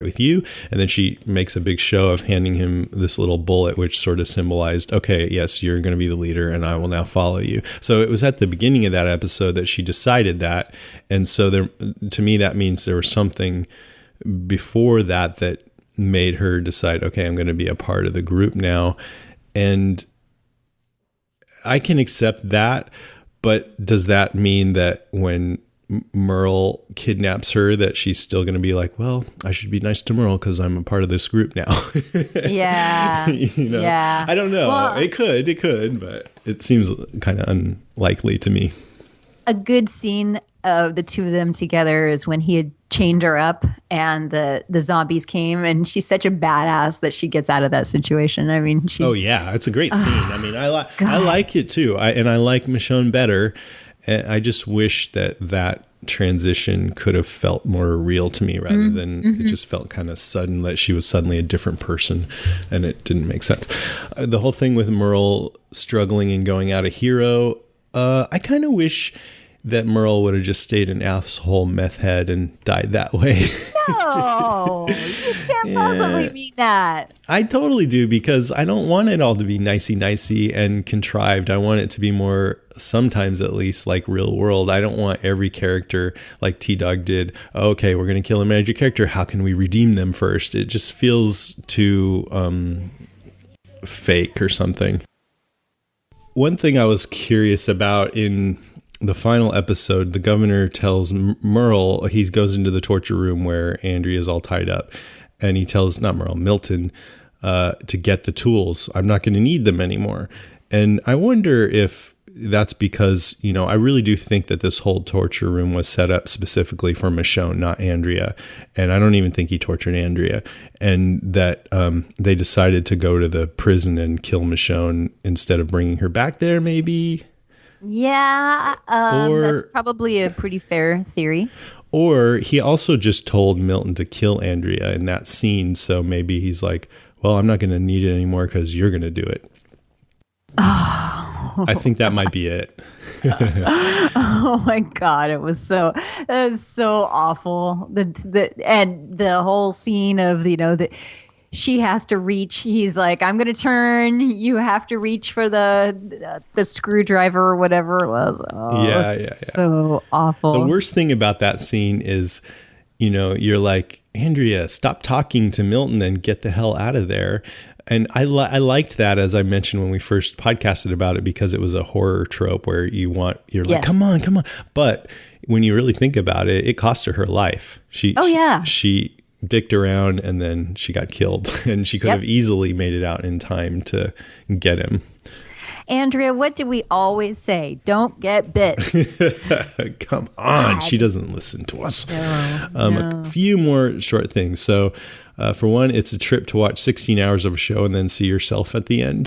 with you. And then she makes a big show of handing him this little bullet, which sort of symbolized, okay, yes, you're going to be the leader and I will now follow you. So it was at the beginning of that episode that she decided that. And so there, to me, that means there was something before that that made her decide, okay, I'm going to be a part of the group now. And I can accept that. But does that mean that when Merle kidnaps her that she's still going to be like, well, I should be nice to Merle because I'm a part of this group now? Yeah. Yeah. I don't know. Well, it could, but it seems kind of unlikely to me. A good scene of the two of them together is when he had chained her up and the zombies came, and she's such a badass that she gets out of that situation. I mean, oh yeah, it's a great scene. I mean, I like it too. I like Michonne better. And I just wish that transition could have felt more real to me rather than it just felt kind of sudden that she was suddenly a different person, and it didn't make sense. The whole thing with Merle struggling and going out a hero, I kind of wish that Merle would have just stayed an asshole meth head and died that way. No, you can't possibly mean that. I totally do, because I don't want it all to be nicey and contrived. I want it to be more, sometimes at least, like real world. I don't want every character like T-Dog did. Okay, we're going to kill a major character. How can we redeem them first? It just feels too fake or something. One thing I was curious about in the final episode, the governor tells Merle, he goes into the torture room where Andrea is all tied up, and he tells, not Merle, Milton, to get the tools. I'm not going to need them anymore. And I wonder if that's because, I really do think that this whole torture room was set up specifically for Michonne, not Andrea. And I don't even think he tortured Andrea. And that they decided to go to the prison and kill Michonne instead of bringing her back there, maybe. Yeah, that's probably a pretty fair theory. Or he also just told Milton to kill Andrea in that scene. So maybe he's like, well, I'm not going to need it anymore because you're going to do it. I think that might be it. Oh my God, that was so awful. And the whole scene of, that she has to reach. He's like, I'm going to turn. You have to reach for the screwdriver or whatever it was. Oh, yeah. So awful. The worst thing about that scene is, you're like, Andrea, stop talking to Milton and get the hell out of there. And I liked that, as I mentioned when we first podcasted about it, because it was a horror trope where you're like, come on. But when you really think about it, it cost her life. She dicked around and then she got killed, and she could have easily made it out in time to get him. Andrea, what do we always say? Don't get bit. Come on. God. She doesn't listen to us. No. A few more short things. So for one, it's a trip to watch 16 hours of a show and then see yourself at the end.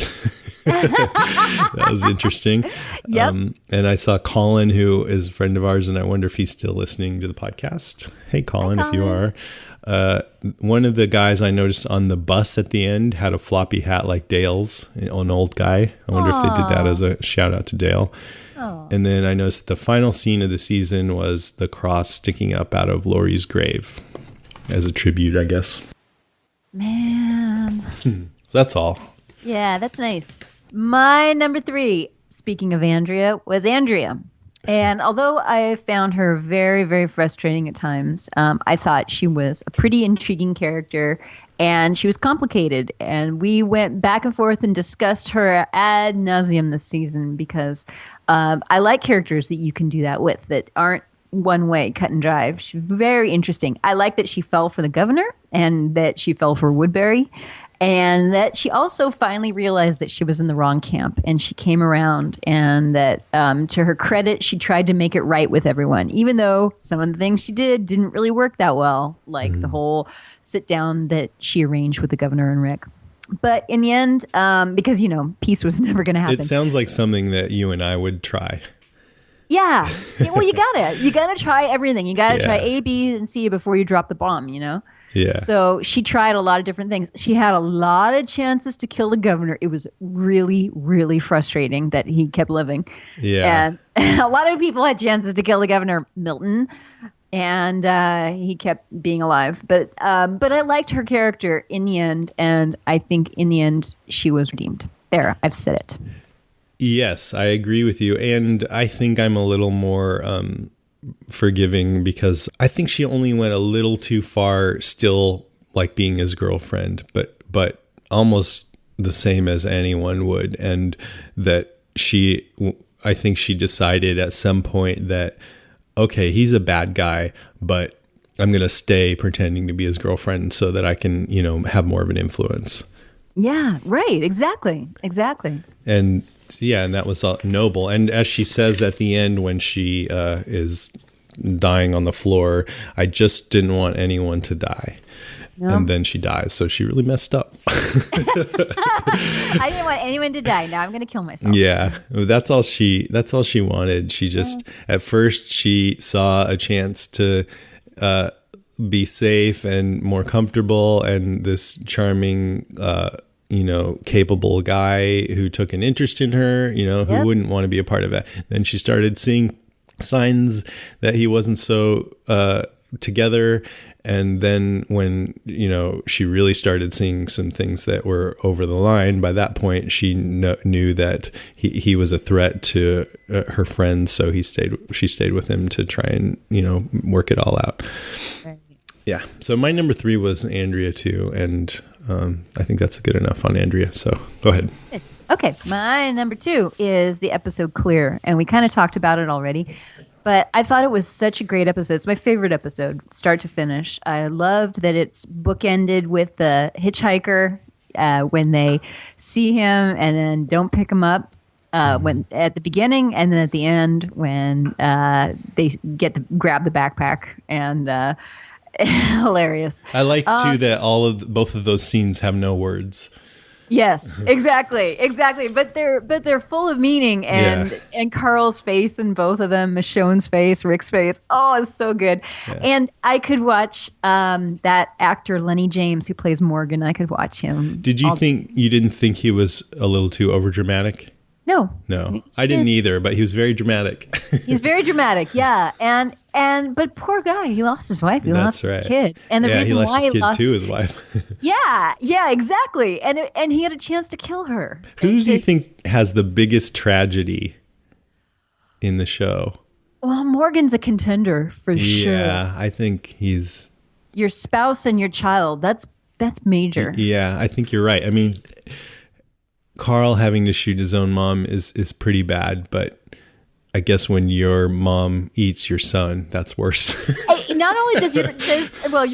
That was interesting. Yep. And I saw Colin, who is a friend of ours, and I wonder if he's still listening to the podcast. Hey, Colin, if you are. One of the guys I noticed on the bus at the end had a floppy hat like Dale's, an old guy. I wonder if they did that as a shout out to Dale. Aww. And then I noticed that the final scene of the season was the cross sticking up out of Laurie's grave as a tribute, I guess. Man. So that's all. Yeah, that's nice. My number 3, speaking of Andrea, was Andrea. And although I found her very, very frustrating at times, I thought she was a pretty intriguing character, and she was complicated. And we went back and forth and discussed her ad nauseum this season because I like characters that you can do that with, that aren't one way, cut and drive. She's very interesting. I like that she fell for the governor and that she fell for Woodbury. And that she also finally realized that she was in the wrong camp, and she came around, and that to her credit, she tried to make it right with everyone, even though some of the things she didn't really work that well, like the whole sit down that she arranged with the governor and Rick. But in the end, because, peace was never going to happen. It sounds like something that you and I would try. Yeah. Well, you gotta try everything. You gotta try A, B, and C before you drop the bomb, Yeah. So she tried a lot of different things. She had a lot of chances to kill the governor. It was really, really frustrating that he kept living. Yeah. And a lot of people had chances to kill the governor, Milton. and he kept being alive. But I liked her character in the end, and I think in the end she was redeemed. There, I've said it. Yes, I agree with you. And I think I'm a little more forgiving because I think she only went a little too far still like being his girlfriend, but almost the same as anyone would. And that I think she decided at some point that, okay, he's a bad guy, but I'm going to stay pretending to be his girlfriend so that I can, have more of an influence. Yeah, right. Exactly. And yeah, and that was noble. And as she says at the end when she is dying on the floor, I just didn't want anyone to die. Yep. And then she dies. So she really messed up. I didn't want anyone to die. Now I'm going to kill myself. Yeah, that's all she wanted. She just, at first she saw a chance to be safe and more comfortable, and this charming, capable guy who took an interest in her, who wouldn't want to be a part of that. Then she started seeing signs that he wasn't so together. And then when, she really started seeing some things that were over the line, by that point, she knew that he was a threat to her friends. So she stayed with him to try and, work it all out. Right. Yeah. So my number 3 was Andrea too. And I think that's good enough on Andrea. So go ahead. Okay. My number 2 is the episode Clear. And we kind of talked about it already. But I thought it was such a great episode. It's my favorite episode, start to finish. I loved that it's bookended with the hitchhiker when they see him and then don't pick him up when at the beginning, and then at the end when they get to grab the backpack, and hilarious. I like too that both of those scenes have no words. Yes, exactly. But they're full of meaning, and Carl's face in both of them, Michonne's face, Rick's face. Oh, it's so good. Yeah. And I could watch that actor Lenny James who plays Morgan. I could watch him. Did you didn't think he was a little too overdramatic? No, I didn't either. But he was very dramatic. He's very dramatic, yeah. But poor guy, he lost his wife. He lost his kid, and the reason why he lost his wife. yeah, exactly. And he had a chance to kill her. Who do you think has the biggest tragedy in the show? Well, Morgan's a contender for sure. Yeah, I think he's your spouse and your child. That's major. Yeah, I think you're right. I mean, Carl having to shoot his own mom is pretty bad, but I guess when your mom eats your son, that's worse. Not only does your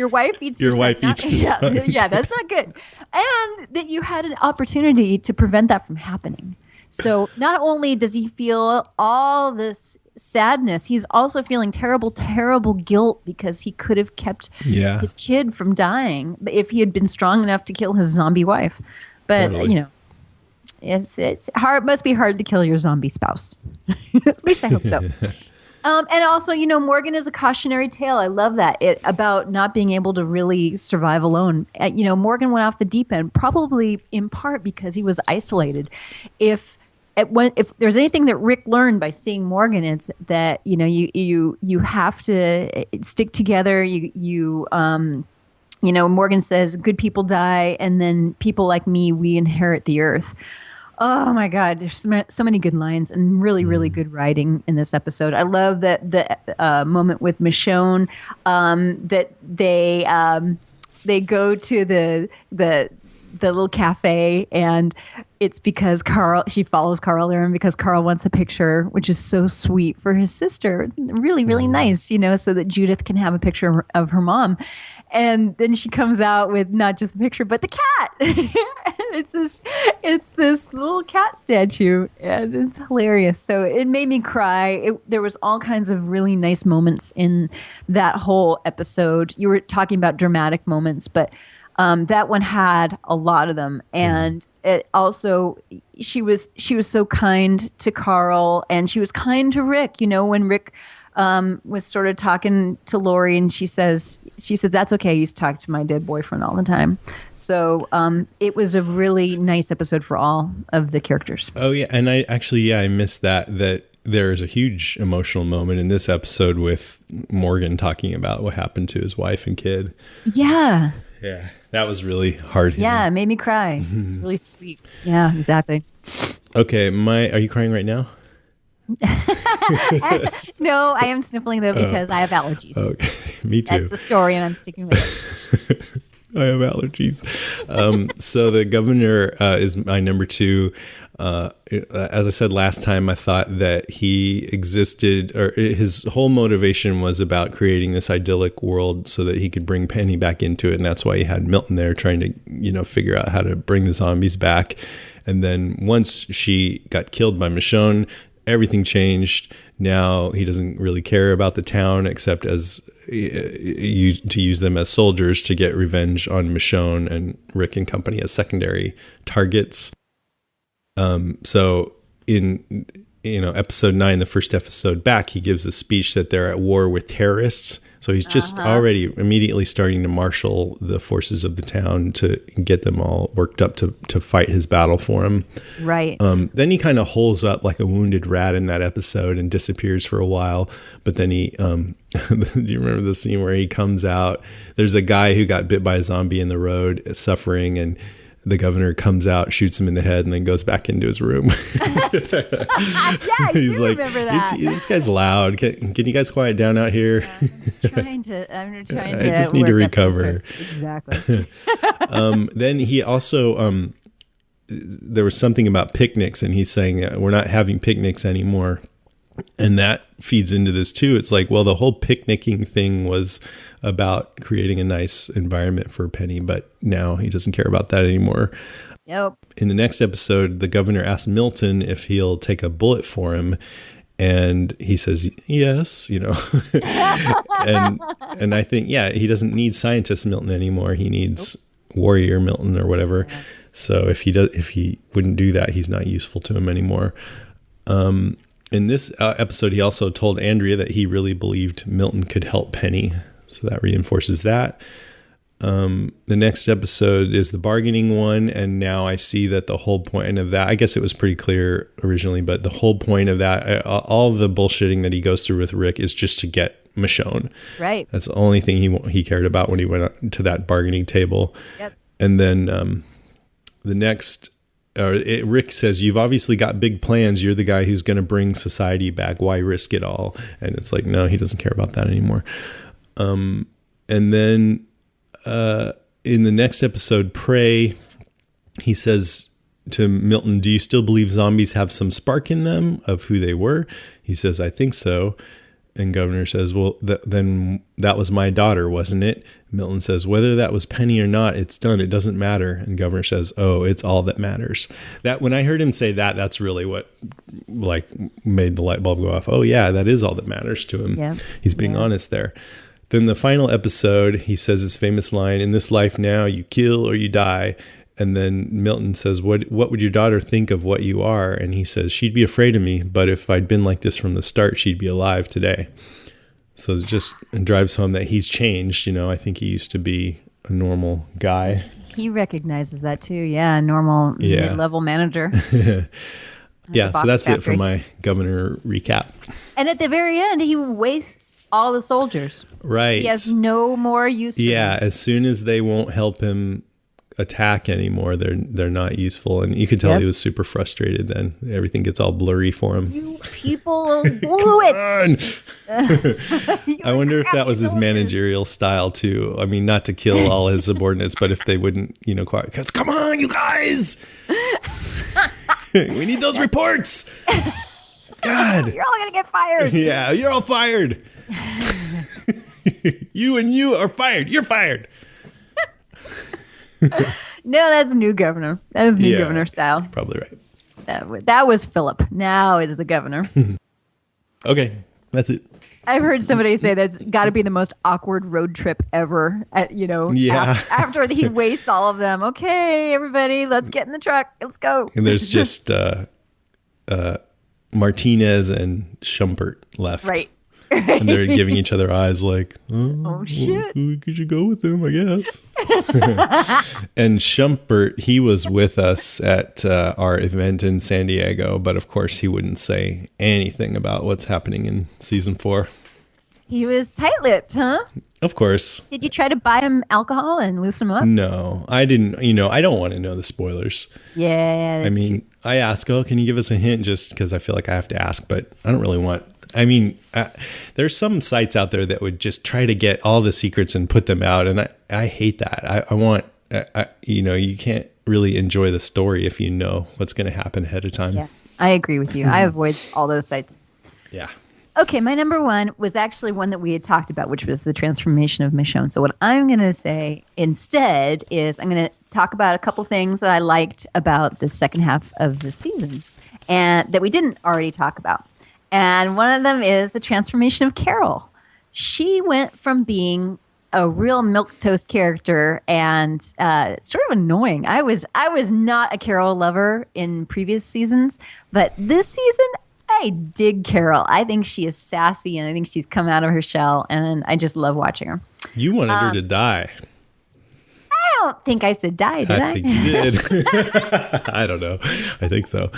wife eats your wife son, eats your son. Yeah, that's not good. And that you had an opportunity to prevent that from happening. So not only does he feel all this sadness, he's also feeling terrible, terrible guilt because he could have kept his kid from dying if he had been strong enough to kill his zombie wife. But, totally. It's hard. Must be hard to kill your zombie spouse. At least I hope so. And also, Morgan is a cautionary tale. I love that about not being able to really survive alone. Morgan went off the deep end, probably in part because he was isolated. If there's anything that Rick learned by seeing Morgan, it's that you have to stick together. Morgan says, "Good people die, and then people like me, we inherit the earth." Oh my God, there's so many good lines and really, really good writing in this episode. I love that the moment with Michonne, that they go to the little cafe, and it's because she follows Carl there, and because Carl wants a picture, which is so sweet for his sister. Really, really nice, so that Judith can have a picture of her mom. And then she comes out with not just the picture, but the cat. It's this little cat statue, and it's hilarious. So it made me cry. There was all kinds of really nice moments in that whole episode. You were talking about dramatic moments, but that one had a lot of them. And it also, she was so kind to Carl, and she was kind to Rick. When Rick was sort of talking to Lori, and she says, "That's okay. I used to talk to my dead boyfriend all the time." So it was a really nice episode for all of the characters. Oh yeah, and I missed that there's a huge emotional moment in this episode with Morgan talking about what happened to his wife and kid. Yeah. Yeah, that was really hard. Yeah, it made me cry. It's really sweet. Yeah, exactly. Okay, are you crying right now? No, I am sniffling though because I have allergies. Okay, me too. That's the story, and I'm sticking with it. I have allergies. So the governor is my number 2. As I said last time, I thought that he existed, or his whole motivation was about creating this idyllic world so that he could bring Penny back into it. And that's why he had Milton there trying to, figure out how to bring the zombies back. And then once she got killed by Michonne, everything changed. Now he doesn't really care about the town except as to use them as soldiers to get revenge on Michonne and Rick and company as secondary targets. So in episode 9, the first episode back, he gives a speech that they're at war with terrorists. So he's just already immediately starting to marshal the forces of the town to get them all worked up to fight his battle for him. Right. Then he kind of holes up like a wounded rat in that episode and disappears for a while. But then he, do you remember the scene where he comes out? There's a guy who got bit by a zombie in the road, suffering, and the governor comes out, shoots him in the head, and then goes back into his room. Yeah, I do remember that. This guy's loud. Can you guys quiet down out here? I'm trying to. I just need to recover. Exactly. Then he also, there was something about picnics, and he's saying that we're not having picnics anymore. And that feeds into this too. It's like, well, the whole picnicking thing was about creating a nice environment for Penny, but now he doesn't care about that anymore. Yep. In the next episode, the governor asks Milton if he'll take a bullet for him. And he says, yes, and I think, he doesn't need scientist Milton anymore. He needs warrior Milton or whatever. Yeah. So if he wouldn't do that, he's not useful to him anymore. In this episode, he also told Andrea that he really believed Milton could help Penny. So that reinforces that. The next episode is the bargaining one. And now I see that the whole point of that, I guess it was pretty clear originally, but the whole point of that, all the bullshitting that he goes through with Rick is just to get Michonne. Right. That's the only thing he cared about when he went to that bargaining table. Yep. And then the next... Rick says, you've obviously got big plans. You're the guy who's going to bring society back. Why risk it all? And it's like, no, he doesn't care about that anymore. And then in the next episode, Prey, he says to Milton, do you still believe zombies have some spark in them of who they were? He says, I think so. And Governor says, well, then that was my daughter, wasn't it? Milton says, whether that was Penny or not, it's done. It doesn't matter. And Governor says, oh, it's all that matters. That when I heard him say that, that's really what made the light bulb go off. Oh, yeah, that is all that matters to him. Yeah. He's being honest there. Then the final episode, he says his famous line, in this life now, you kill or you die. And then Milton says, what would your daughter think of what you are? And he says, she'd be afraid of me, but if I'd been like this from the start, she'd be alive today. So it just drives home that he's changed. I think he used to be a normal guy. He recognizes that too. Yeah, normal mid-level manager. Yeah, so that's it for my governor recap. And at the very end, he wastes all the soldiers. Right. He has no more use for them. As soon as they won't help him attack anymore, they're not useful, and you could tell he was super frustrated. Then everything gets all blurry for him. You people blew it. I wonder if that was his managerial style too. I mean, not to kill all his subordinates, but if they wouldn't, quiet, because come on, you guys, we need those reports. God, you're all gonna get fired. Yeah, you're all fired. You are fired. You're fired. No, that's new governor. That is new governor style. Probably right. That was Philip. Now it is the governor. Okay, that's it. I've heard somebody say that's got to be the most awkward road trip ever. After he wastes all of them. Okay, everybody, let's get in the truck. Let's go. And there's just Martinez and Schumpert left. Right. And they're giving each other eyes like, Oh shit. we should go with him, I guess. And Schumpert, he was with us at our event in San Diego, but of course he wouldn't say anything about what's happening in season 4. He was tight-lipped, huh? Of course. Did you try to buy him alcohol and loosen him up? No, I didn't. I don't want to know the spoilers. Yeah, I mean, I ask, can you give us a hint, just because I feel like I have to ask, but I don't really want. I mean, there's some sites out there that would just try to get all the secrets and put them out, and I hate that. I want, you can't really enjoy the story if you know what's going to happen ahead of time. Yeah, I agree with you. I avoid all those sites. Yeah. Okay, my number one was actually one that we had talked about, which was the transformation of Michonne. So what I'm going to say instead is I'm going to talk about a couple things that I liked about the second half of the season and that we didn't already talk about. And one of them is the transformation of Carol. She went from being a real milquetoast character and sort of annoying. I was not a Carol lover in previous seasons, but this season I dig Carol. I think she is sassy, and I think she's come out of her shell, and I just love watching her. You wanted her to die. I don't think I said die, did I? I think you did. I don't know. I think so.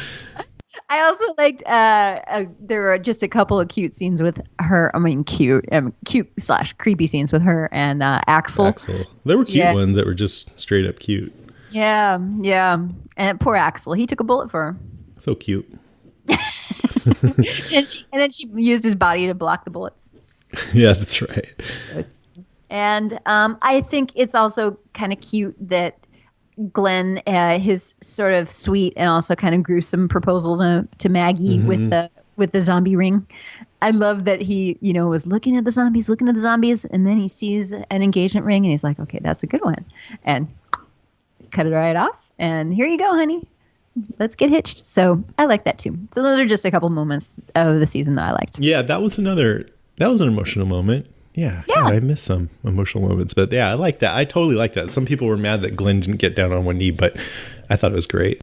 I also liked there were just a couple of cute scenes with her. I mean, cute / creepy scenes with her and Axel. There were cute ones that were just straight up cute. Yeah. And poor Axel, he took a bullet for her. So cute. and then she used his body to block the bullets. Yeah, that's right. And I think it's also kind of cute that Glenn, his sort of sweet and also kind of gruesome proposal to Maggie with the zombie ring. I love that he, was looking at the zombies, and then he sees an engagement ring, and he's like, "Okay, that's a good one," and cut it right off. And here you go, honey. Let's get hitched. So I like that too. So those are just a couple moments of the season that I liked. Yeah, that was an emotional moment. Yeah. God, I missed some emotional moments, but yeah, I like that. I totally like that. Some people were mad that Glenn didn't get down on one knee, but I thought it was great.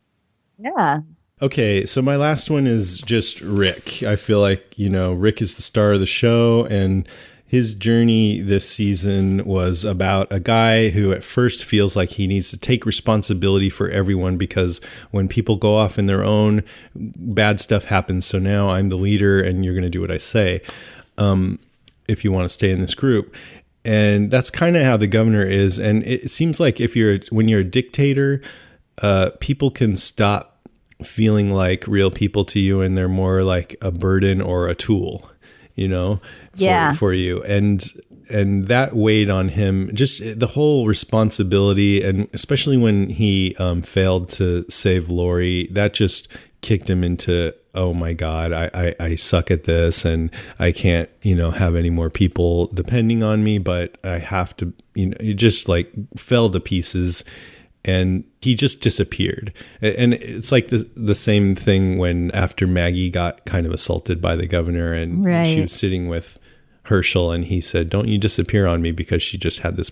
Yeah. Okay, so my last one is just Rick. I feel like, Rick is the star of the show, and his journey this season was about a guy who at first feels like he needs to take responsibility for everyone because when people go off in their own, bad stuff happens. So now I'm the leader and you're going to do what I say if you want to stay in this group. And that's kind of how the governor is. And it seems like when you're a dictator, people can stop feeling like real people to you and they're more like a burden or a tool. For you. And that weighed on him, just the whole responsibility. And especially when he failed to save Lori, that just kicked him into, oh my God, I suck at this and I can't, have any more people depending on me, but I have to, it just like fell to pieces. And he just disappeared. And it's like the same thing when after Maggie got kind of assaulted by the governor and she was sitting with Herschel and he said, "Don't you disappear on me," because she just had this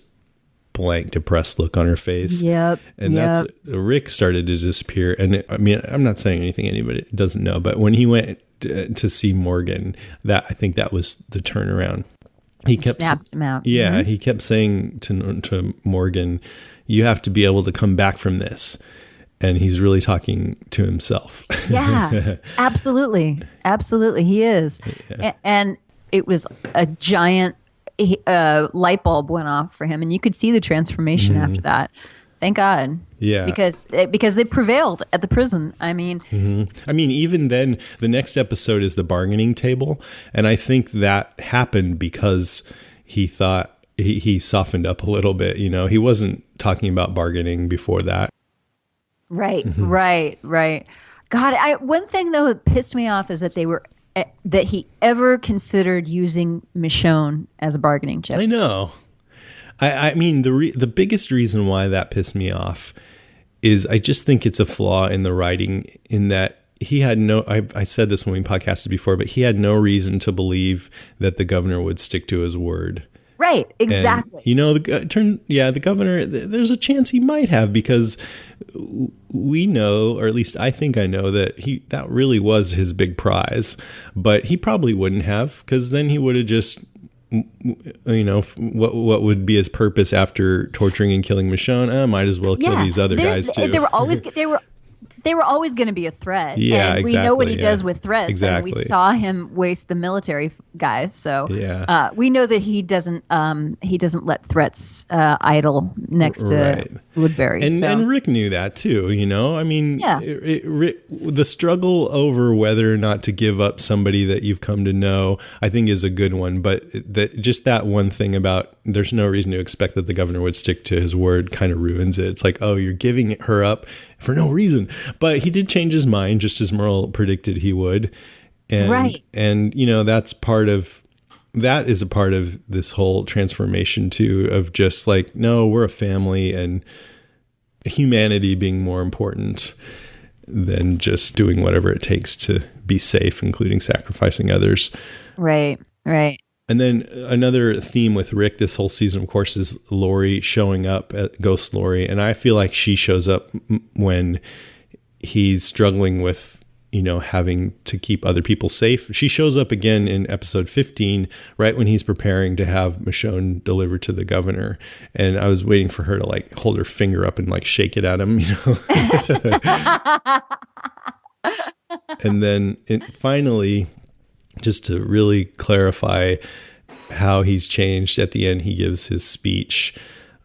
blank, depressed look on her face. Yep. And that's Rick started to disappear. And I'm not saying anything anybody doesn't know, but when he went to see Morgan, I think that was the turnaround. He kept snapped him out. Yeah, he kept saying to Morgan, "You have to be able to come back from this." And he's really talking to himself. Yeah, absolutely. Absolutely. He is. Yeah. And it was a giant light bulb went off for him. And you could see the transformation after that. Thank God. Yeah. Because they prevailed at the prison. I mean, even then, the next episode is the bargaining table. And I think that happened because he thought, he softened up a little bit. He wasn't talking about bargaining before that. Right. God, one thing though that pissed me off is that that he ever considered using Michonne as a bargaining chip. I know. I mean, the biggest reason why that pissed me off is I just think it's a flaw in the writing in that he had I said this when we podcasted before, but he had no reason to believe that the governor would stick to his word. Right, exactly. And, the governor, there's a chance he might have, because we know, or at least I think I know, that that really was his big prize. But he probably wouldn't have, because then he would have just, what would be his purpose after torturing and killing Michonne? Might as well kill these other guys too. They were always going to be a threat. Yeah, and we know what he does with threats. Exactly. And we saw him waste the military guys. So we know that he doesn't let threats idle next to Woodbury. And Rick knew that too. I mean, the struggle over whether or not to give up somebody that you've come to know, I think, is a good one. But just that one thing about there's no reason to expect that the governor would stick to his word kind of ruins it. It's like, oh, you're giving her up for no reason. But he did change his mind, just as Merle predicted he would. And, and that is a part of this whole transformation too, of just like, no, we're a family, and humanity being more important than just doing whatever it takes to be safe, including sacrificing others. Right. And then another theme with Rick this whole season, of course, is Lori showing up, at Ghost Lori. And I feel like she shows up when he's struggling with, having to keep other people safe. She shows up again in episode 15, right when he's preparing to have Michonne delivered to the governor. And I was waiting for her to like hold her finger up and like shake it at him, And then finally, just to really clarify how he's changed at the end, he gives his speech.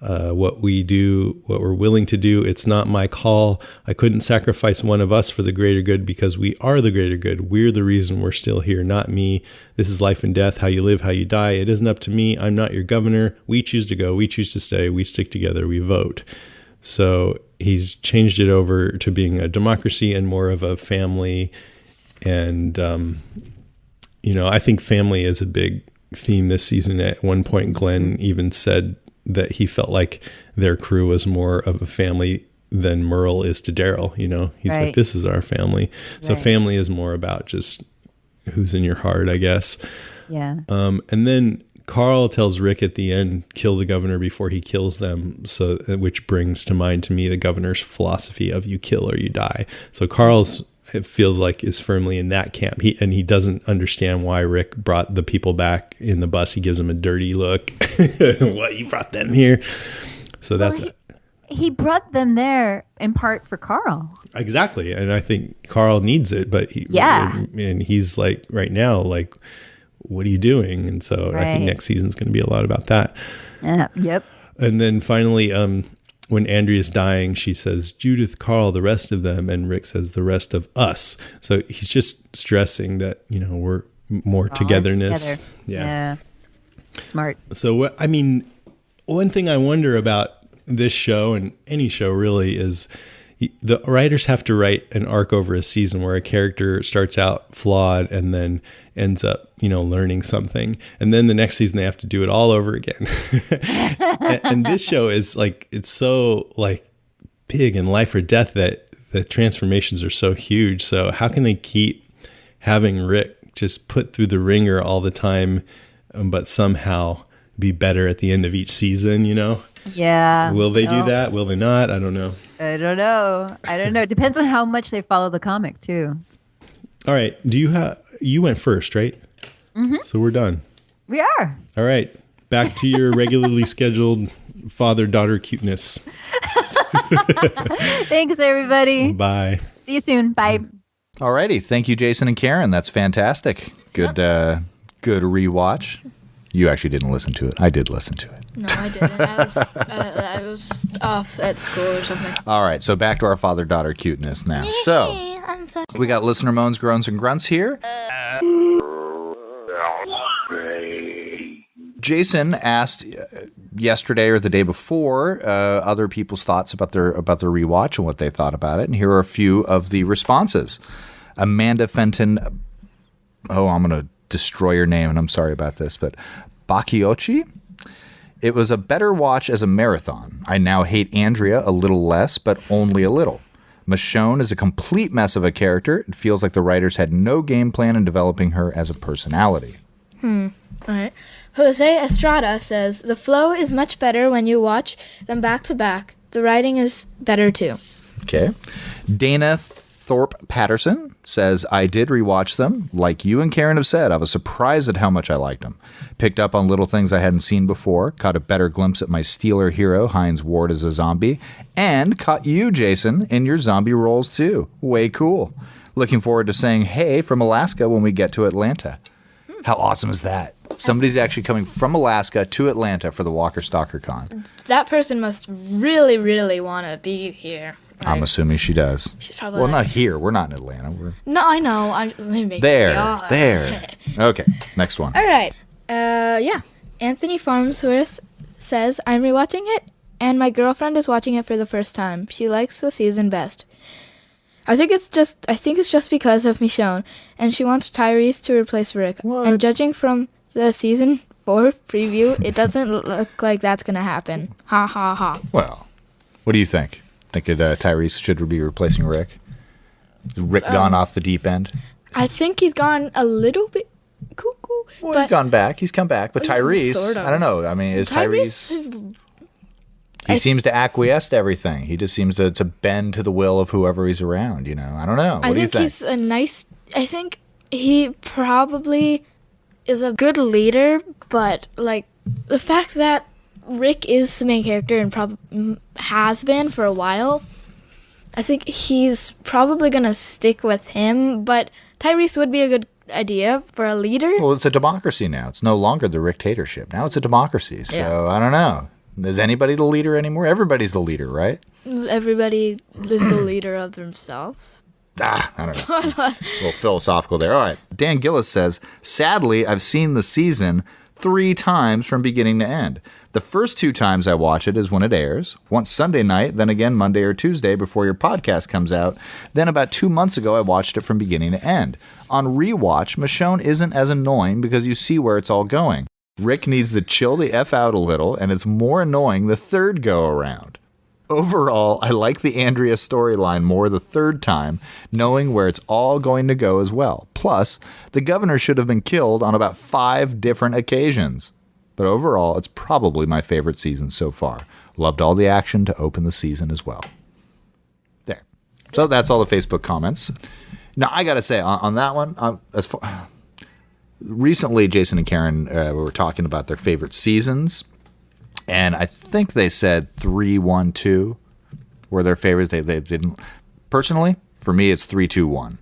What we're willing to do, it's not my call. I couldn't sacrifice one of us for the greater good, because we are the greater good. We're the reason we're still here, not me. This is life and death, how you live, how you die. It isn't up to me. I'm not your governor. We choose to go. We choose to stay. We stick together. We vote. So he's changed it over to being a democracy and more of a family. And, I think family is a big theme this season. At one point, Glenn even said that he felt like their crew was more of a family than Merle is to Daryl. He's like, this is our family. So family is more about just who's in your heart, I guess. Yeah. And then Carl tells Rick at the end, kill the governor before he kills them. So, which brings to mind to me the governor's philosophy of you kill or you die. So Carl's, it feels like, is firmly in that camp. He doesn't understand why Rick brought the people back in the bus. He gives them a dirty look. What, you brought them here? So he brought them there in part for Carl. Exactly. And I think Carl needs it, but and he's like right now, like, what are you doing? And so I think next season's going to be a lot about that. Yep. And then finally, when Andrea's dying, she says, Judith, Carl, the rest of them. And Rick says, the rest of us. So he's just stressing that, we're more togetherness. Together. Yeah. Smart. So, one thing I wonder about this show, and any show really, is the writers have to write an arc over a season where a character starts out flawed and then ends up, learning something. And then the next season they have to do it all over again. and this show is like, it's so like big and life or death that the transformations are so huge. So how can they keep having Rick just put through the ringer all the time, but somehow be better at the end of each season, Yeah. Will they do that? Will they not? I don't know. I don't know. Depends on how much they follow the comic too. All right. You went first, right? Mm-hmm. So we're done. We are. All right. Back to your regularly scheduled father-daughter cuteness. Thanks, everybody. Bye. See you soon. Bye. All righty. Thank you, Jason and Karen. That's fantastic. Good rewatch. You actually didn't listen to it. I did listen to it. No, I didn't. I was off at school or something. All right, so back to our father-daughter cuteness now. So, we got listener moans, groans, and grunts here. Jason asked yesterday or the day before other people's thoughts about their rewatch and what they thought about it, and here are a few of the responses. Amanda Fenton, I'm going to destroy your name, and I'm sorry about this, but Bakiochi? It was a better watch as a marathon. I now hate Andrea a little less, but only a little. Michonne is a complete mess of a character. It feels like the writers had no game plan in developing her as a personality. All right. Jose Estrada says, the flow is much better when you watch them back to back. The writing is better too. Okay. Dana Thorpe Patterson says, I did rewatch them. Like you and Karen have said, I was surprised at how much I liked them. Picked up on little things I hadn't seen before, caught a better glimpse at my Steeler hero, Hines Ward, as a zombie, and caught you, Jason, in your zombie roles too. Way cool. Looking forward to saying hey from Alaska when we get to Atlanta. How awesome is that? Somebody's actually coming from Alaska to Atlanta for the Walker Stalker Con. That person must really, really want to be here. I'm assuming she does. She's probably Well, not here. We're not in Atlanta. We're No, I know. I'm maybe there. Okay, next one. All right. Yeah. Anthony Farmsworth says, I'm rewatching it, and my girlfriend is watching it for the first time. She likes the season best. I think it's just because of Michonne, and she wants Tyrese to replace Rick. What? And judging from the season 4 preview, it doesn't look like that's gonna happen. Ha ha ha. Well, what do you think? Think Tyrese should be replacing Rick? Is Rick gone off the deep end? I think he's gone a little bit cuckoo. Well, he's gone back. He's come back. But Tyrese, Sort of. I don't know. I mean, is Tyrese... He seems to acquiesce to everything. He just seems to bend to the will of whoever he's around, you know? I don't know. What do you think? I think he probably is a good leader, but, like, the fact that Rick is the main character and probably has been for a while, I think he's probably going to stick with him, but Tyrese would be a good idea for a leader. Well, it's a democracy now. It's no longer the dictatorship. Now it's a democracy. So, Yeah. I don't know. Is anybody the leader anymore? Everybody's the leader, right? Everybody is the leader of themselves. I don't know. A little philosophical there. All right. Dan Gillis says, sadly, I've seen the season 3 times from beginning to end. The first 2 times I watch it is when it airs. Once Sunday night, then again Monday or Tuesday before your podcast comes out. Then about 2 months ago, I watched it from beginning to end. On rewatch, Michonne isn't as annoying because you see where it's all going. Rick needs to chill the F out a little, and it's more annoying the third go-around. Overall, I like the Andrea storyline more the third time, knowing where it's all going to go as well. Plus, the governor should have been killed on about 5 different occasions. But overall, it's probably my favorite season so far. Loved all the action to open the season as well. There. So that's all the Facebook comments. Now, I got to say, on that one, recently, Jason and Karen were talking about their favorite seasons, and I think they said 3, 1, 2 were their favorites. They didn't. Personally, for me, it's 3, 2, 1.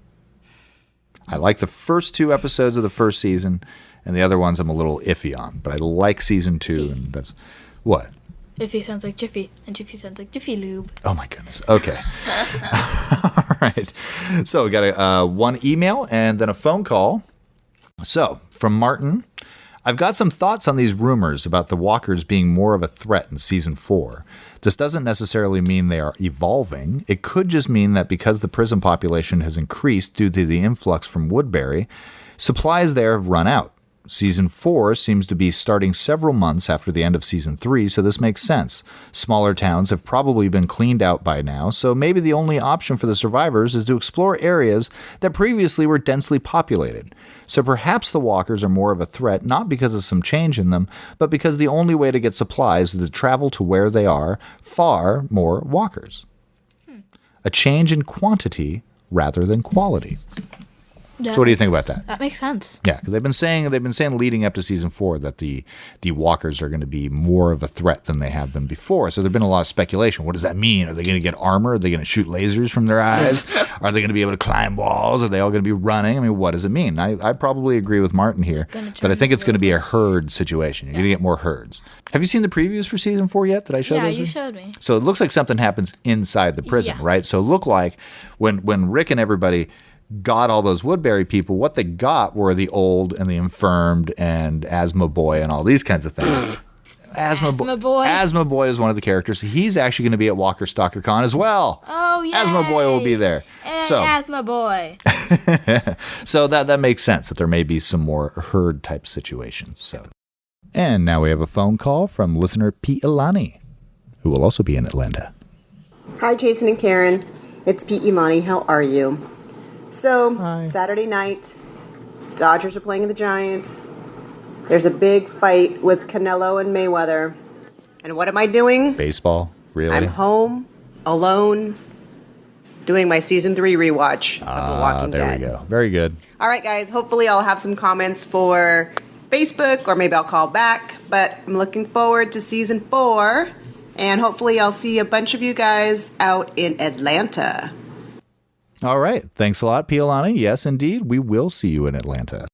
I like the first 2 episodes of the first season, and the other ones I'm a little iffy on. But I like season 2, and that's what. Jiffy sounds like Jiffy, and Jiffy sounds like Jiffy Lube. Oh my goodness. Okay. All right. So we got one email and then a phone call. So, from Martin, I've got some thoughts on these rumors about the walkers being more of a threat in Season 4. This doesn't necessarily mean they are evolving. It could just mean that because the prison population has increased due to the influx from Woodbury, supplies there have run out. Season 4 seems to be starting several months after the end of Season 3, so this makes sense. Smaller towns have probably been cleaned out by now, so maybe the only option for the survivors is to explore areas that previously were densely populated. So perhaps the walkers are more of a threat not because of some change in them, but because the only way to get supplies is to travel to where they are, far more walkers. A change in quantity rather than quality. So what do you think about that? That makes sense. Yeah, because they've been saying leading up to Season 4 that the walkers are going to be more of a threat than they have been before. So there's been a lot of speculation. What does that mean? Are they going to get armor? Are they going to shoot lasers from their eyes? Are they going to be able to climb walls? Are they all going to be running? I mean, what does it mean? I probably agree with Martin here, but I think it's going to be a herd situation. You're going to get more herds. Have you seen the previews for Season 4 yet? Did I show those? Yeah, you showed me. So it looks like something happens inside the prison, right? So it looked like when Rick and everybody got all those Woodbury people, what they got were the old and the infirmed and Asthma Boy and all these kinds of things. Asthma Boy is one of the characters. He's actually going to be at Walker Stalker Con as well. Oh, yeah. Asthma Boy will be there. So Asthma Boy. so that makes sense that there may be some more herd type situations. So, and now we have a phone call from listener Pete Ilani, who will also be in Atlanta. Hi, Jason and Karen. It's Pete Imani. How are you? So, Hi. Saturday night, Dodgers are playing the Giants. There's a big fight with Canelo and Mayweather. And what am I doing? Baseball, really? I'm home, alone, doing my season 3 rewatch of The Walking Dead. There we go. Very good. All right, guys. Hopefully, I'll have some comments for Facebook, or maybe I'll call back. But I'm looking forward to season 4, and hopefully, I'll see a bunch of you guys out in Atlanta. All right. Thanks a lot, Pialani. Yes, indeed. We will see you in Atlanta.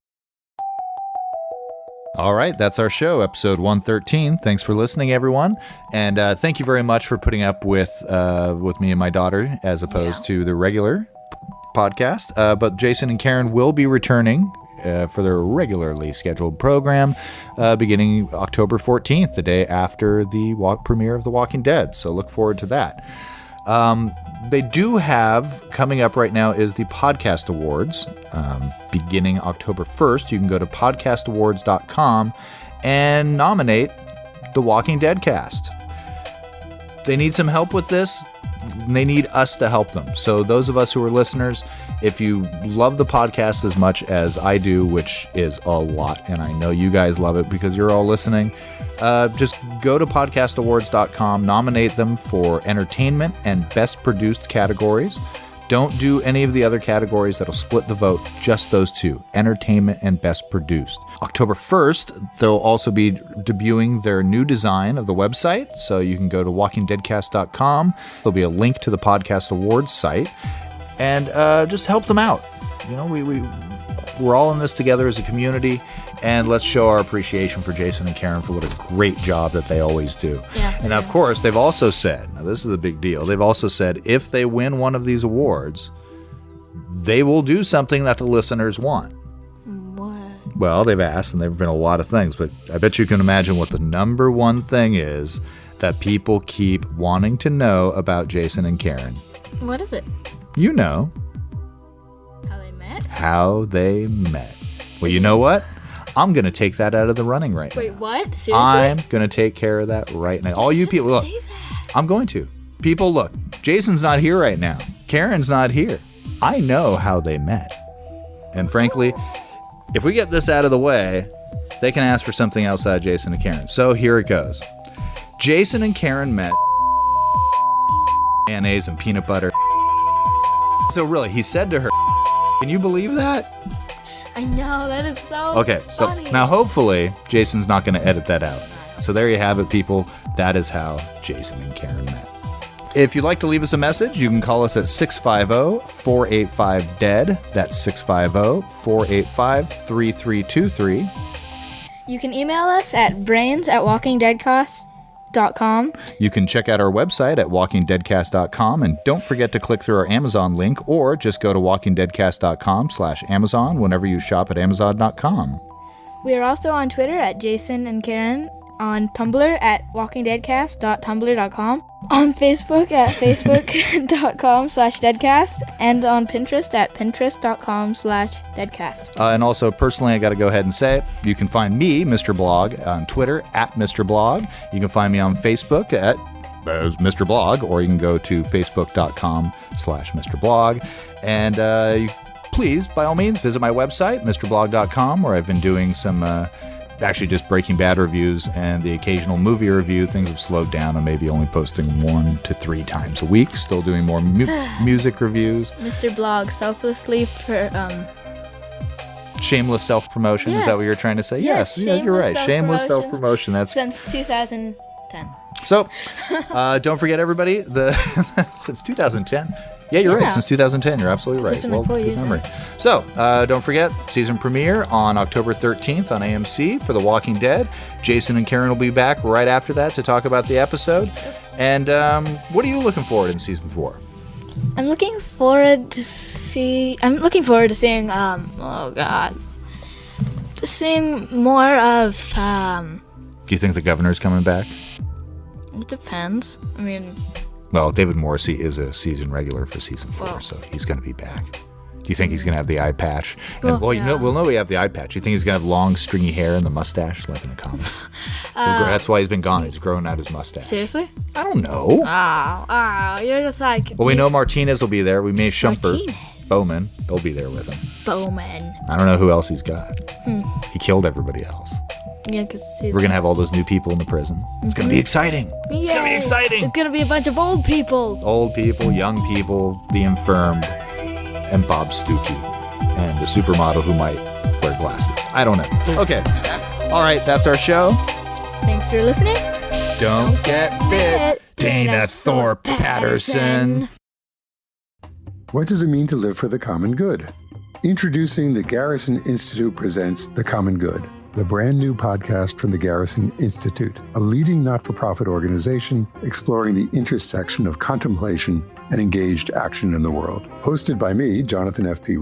All right, that's our show, episode 113. Thanks for listening, everyone, and thank you very much for putting up with me and my daughter as opposed to the regular podcast. But Jason and Karen will be returning for their regularly scheduled program beginning October 14th, the day after the premiere of The Walking Dead. So look forward to that. They do have, coming up right now, is the Podcast Awards, beginning October 1st. You can go to podcastawards.com and nominate the Walking Dead cast. They need some help with this. They need us to help them. So those of us who are listeners, if you love the podcast as much as I do, which is a lot, and I know you guys love it because you're all listening, just go to podcastawards.com, nominate them for entertainment and best produced categories. Don't do any of the other categories. That'll split the vote. Just those two, entertainment and best produced. October 1st, they'll also be debuting their new design of the website. So you can go to walkingdeadcast.com. There'll be a link to the Podcast Awards site, and just help them out. You know, we're all in this together as a community. And let's show our appreciation for Jason and Karen for what a great job that they always do. Yeah. And of course, they've also said, now this is a big deal, they've also said if they win one of these awards, they will do something that the listeners want. What? Well, they've asked, and there have been a lot of things, but I bet you can imagine what the number one thing is that people keep wanting to know about Jason and Karen. What is it? You know. How they met? How they met. Well, you know what? I'm going to take that out of the running right now. Wait, what? Seriously? I'm going to take care of that right now. All you people, look, Say that. I'm going to. People, look, Jason's not here right now. Karen's not here. I know how they met. And frankly, if we get this out of the way, they can ask for something outside Jason and Karen. So here it goes. Jason and Karen met mayonnaise and peanut butter. So really, he said to her, can you believe that? I know, that is so Okay, so funny. now hopefully Jason's not going to edit that out. So there you have it, people. That is how Jason and Karen met. If you'd like to leave us a message, you can call us at 650-485-DEAD. That's 650-485-3323. You can email us at brains@walkingdeadcast.com. You can check out our website at walkingdeadcast.com, and don't forget to click through our Amazon link, or just go to walkingdeadcast.com/Amazon whenever you shop at Amazon.com. We are also on Twitter at Jason and Karen, on Tumblr at walkingdeadcast.tumblr.com, on Facebook at facebook.com/deadcast, and on Pinterest at pinterest.com/deadcast. And also, personally, I got to go ahead and say it. You can find me, Mr. Blog, on Twitter at Mr. Blog. You can find me on Facebook at Mr. Blog, or you can go to facebook.com/Mr. Blog. And please, by all means, visit my website, mrblog.com, where I've been doing some actually just Breaking Bad reviews and the occasional movie review. Things have slowed down. I'm maybe only posting 1 to 3 times a week. Still doing more music reviews. Mr. Blog, selflessly Shameless self-promotion. Is that what you're trying to say? Yes. Yeah, you're right. Shameless self-promotion. That's since 2010. so. Don't forget, everybody. Since 2010. Yeah, you're right. Since 2010, you're absolutely right. Been Well, like 4 good years memory. So, don't forget, season premiere on October 13th on AMC for The Walking Dead. Jason and Karen will be back right after that to talk about the episode. And what are you looking forward in season 4? I'm looking forward to seeing. To seeing more of. Do you think the governor's coming back? It depends. I mean, Well, David Morrissey is a season regular for season 4, so he's going to be back. Do you think he's going to have the eye patch? And, Well, you know, we'll know we have the eye patch. You think he's going to have long, stringy hair and the mustache like in the comics? That's why he's been gone. He's growing out his mustache. seriously? I don't know. Oh, you're just like. Well, we know Martinez will be there. We may Shumper, Martinez. Bowman. They'll be there with him. Bowman. I don't know who else he's got. He killed everybody else. Yeah, because We're going to have all those new people in the prison. It's going to be exciting. It's going to be exciting. It's going to be a bunch of old people. Old people, young people, the infirmed, and Bob Stuckey, and the supermodel who might wear glasses. I don't know. Okay. All right, that's our show. Thanks for listening. Don't get bit, Dana Thorpe Patterson. What does it mean to live for the common good? Introducing the Garrison Institute presents The Common Good, the brand new podcast from the Garrison Institute, a leading not-for-profit organization exploring the intersection of contemplation and engaged action in the world. Hosted by me, Jonathan F.P.